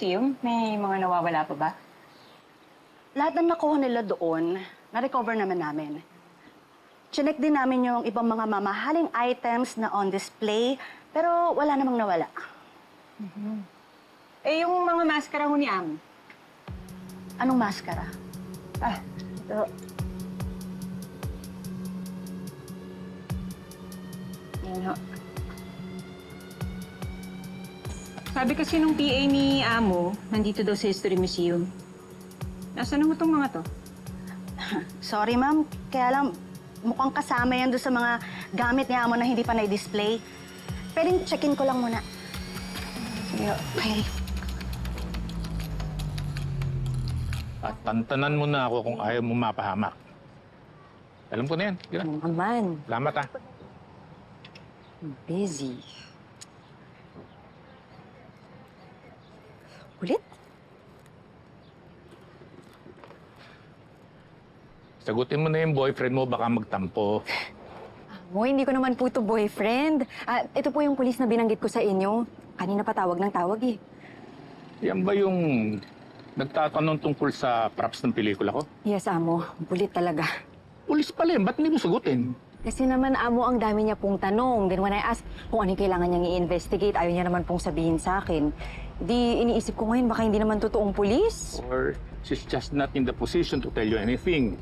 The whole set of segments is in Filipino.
Museum? May mga nawawala pa ba? Lahat ng nakuha nila doon, na-recover naman namin. Chinek din namin yung ibang mga mamahaling items na on display, pero wala namang nawala. Eh, yung mga maskara ho ni Amo. Anong maskara? Ah, ito. Yan ho. Sabi kasi nung PA ni Amo, nandito daw sa History Museum. Nasaan mo itong mga to? Sorry, ma'am. Kaya lang, mukhang kasama yan doon sa mga gamit niya mo na hindi pa na-display. Pwedeng check-in ko lang muna. Sige ho. Okay. At tantanan mo na ako kung ayaw mo mapahamak. Alam ko na yan. Sige na. Naman, Salamat ah. busy. Ulit? Sagutin mo na yung boyfriend mo, baka magtampo. Mo, hindi ko naman po ito boyfriend. Ito po yung pulis na binanggit ko sa inyo. Kanina pa tawag ng tawag eh. Yan ba yung nagtatanong tungkol sa props ng pelikula ko? Yes, amo. Bulit talaga. Pulis pala yun, ba't hindi mo sagutin? Kasi naman, amo, ang dami niya pong tanong. Then when I ask kung ano yung kailangan niyang i-investigate, ayaw niya naman pong sabihin sa akin. Di iniisip ko ngayon, baka hindi naman totoong pulis. Or she's just not in the position to tell you anything.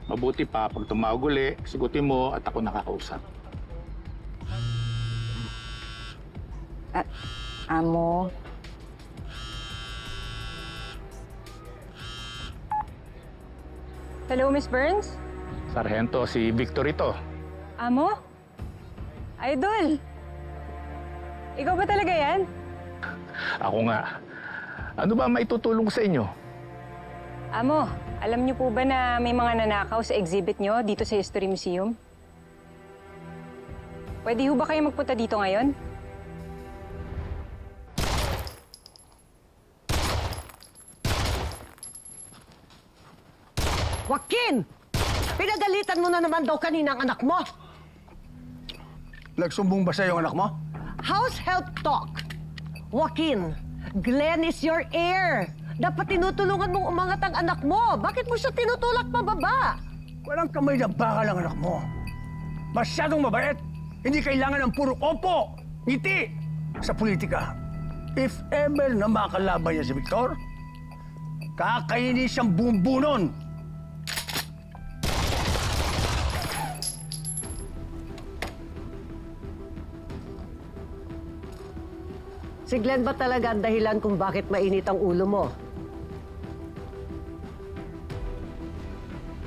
Mabuti pa, pag tumawag uli, sagutin mo at ako nakakausap. Amo, Hello, Miss Burns? Sargento, si Victor ito. Amo? Idol! Ikaw ba talaga yan? Ako nga. Ano ba maitutulong ko sa inyo? Amo, alam niyo po ba na may mga nanakaw sa exhibit niyo dito sa History Museum? Pwede ho ba kayo magpunta dito ngayon? Joaquin! Pinagalitan mo na naman daw kanina ang anak mo. Nagsumbong ba sa'yo ang anak mo? How's health talk? Joaquin, Glenn is your heir. Dapat tinutulungan mong umangat ang anak mo. Bakit mo siya tinutulak pababa? Walang kamay na bakal ang anak mo. Masyadong mabait. Hindi kailangan ng puro opo, ngiti sa politika. If ever na makalaban niya si Victor, kakainin siyang buong-bunon. Si Glenn ba talaga ang dahilan kung bakit mainit ang ulo mo?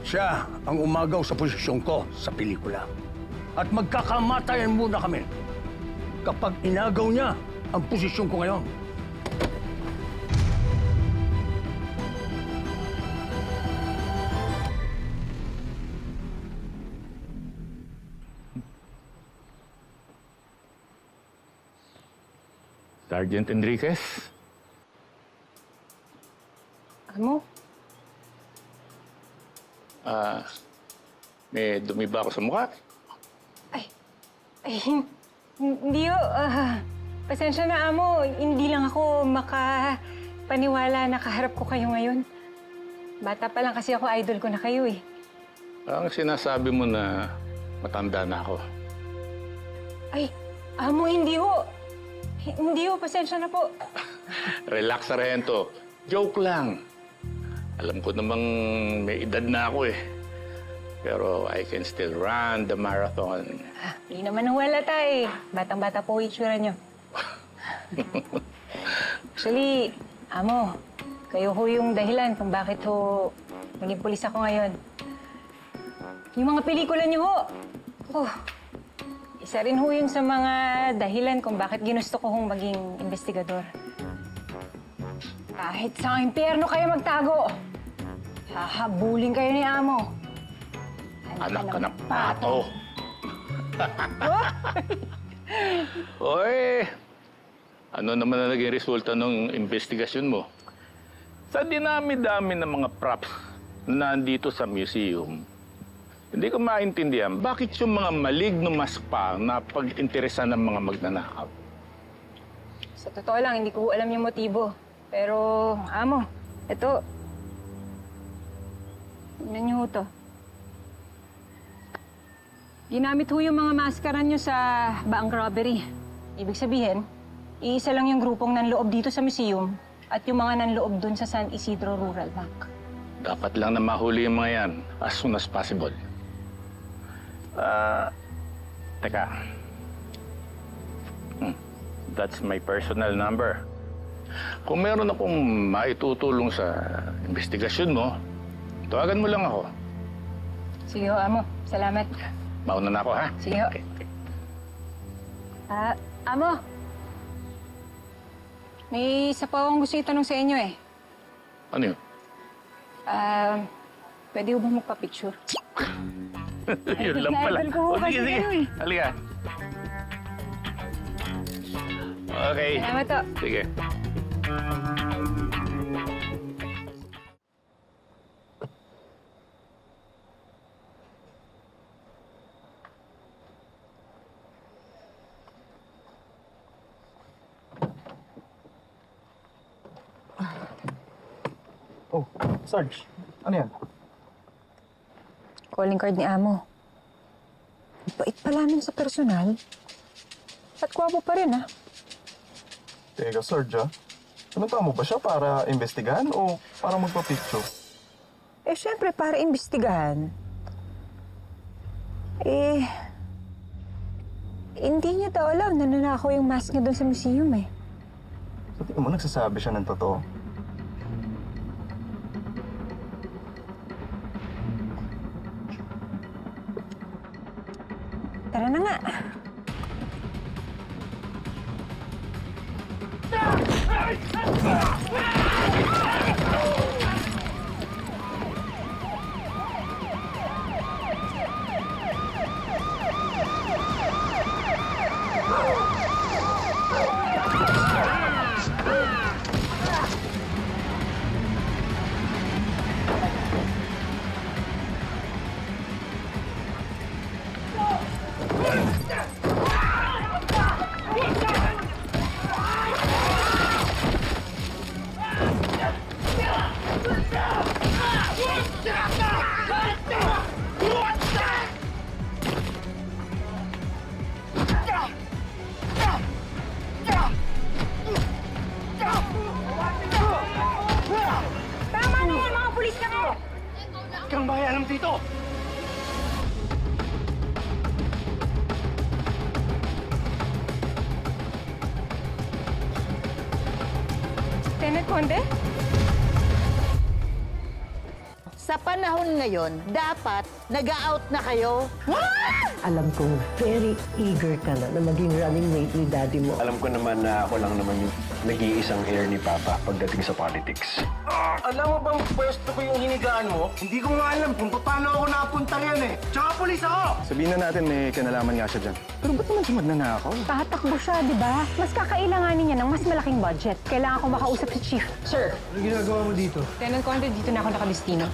Siya ang umagaw sa posisyon ko sa pelikula. At magkakamatayan muna kami kapag inagaw niya ang posisyon ko ngayon. Sergeant Enriquez? Amo? May dumi ba ako sa mukha? Ay, hindi ho. Pasensya na, Amo. Hindi lang ako makapaniwala na kaharap ko kayo ngayon. Bata pa lang kasi ako, idol ko na kayo eh. Ang sinasabi mo na matanda na ako. Ay, Amo, hindi ho. Hindi ho, pasensya na po. Relax, Sargento. Joke lang. Alam ko namang may edad na ako eh. Pero I can still run the marathon. Hindi naman nawalata eh. Batang-bata po yung itsura nyo. Actually, Amo, kayo ho yung dahilan kung bakit ho naging pulis ako ngayon. Yung mga pelikula nyo ho. Isa rin ho yun sa mga dahilan kung bakit ginusto ko hong maging investigador. Kahit sa impyerno kayo magtago, hahabulin kayo ni Amo. Anak ka ng pato. Oy! Ano naman na naging resulta ng investigasyon mo? Sa dinami-dami ng mga props na nandito sa museum, hindi ko maintindihan bakit yung mga maligno maspa na pag-interesa ng mga magnanakaw. Sa totoo lang, hindi ko alam yung motibo. Pero, amo, ito. Tingnan niyo ho to. Ginamit ho yung mga maskara niyo sa bank robbery. Ibig sabihin, iisa lang yung grupong nanloob dito sa museum at yung mga nanloob dun sa San Isidro Rural Bank. Dapat lang na mahuli yung mga yan as soon as possible. Teka. That's my personal number. Kung meron akong maitutulong sa investigasyon mo, tawagan mo lang ako. Sige ho, amo. Salamat. Mauna na ako, ha? Sige ho. Amo. May isa pa akong gusto itanong sa inyo eh. Ano yun? Pwede ho ba magpa-picture? Yun lang pala. Idol ko ho O, sige, kasi sige. kayo eh. Halika. Okay. Salamat ho. Sige. Oh, Sarge, ano yan? Calling card ni Amo. Bait pala nun sa personal. At kwapo pa rin, ah. Teka, Sarge, pinunta mo ba siya para investigahan o para magpa-picture? Eh, syempre, para imbestigahan. Eh, hindi niya daw alam na nanakaw yung mask niya doon sa museum, eh. Sa tingin mo, nagsasabi siya ng totoo? Tara na nga. Tama na yan, mga pulis na kayo! Kang bahayanam dito! Lieutenant Conde? Sa panahon ngayon, dapat nag-out na kayo. Alam kong very eager ka na maging running mate ni daddy mo. Alam ko naman na ako lang naman yung nag-iisang heir ni Papa pagdating sa politics. Alam mo bang pwesto ko yung hinigaan mo? Hindi ko nga alam kung paano ako napunta riyan eh. Tsaka pulis ako! Sabihin na natin may kanalaman nga siya dyan. Pero ba't naman siya magnanakaw? Tatakbo siya, di ba? Mas kakailanganin niya ng mas malaking budget. Kailangan ko makausap si Chief. Sir! Ano ginagawa mo dito? Lieutenant Conde, dito na ako nakalistino.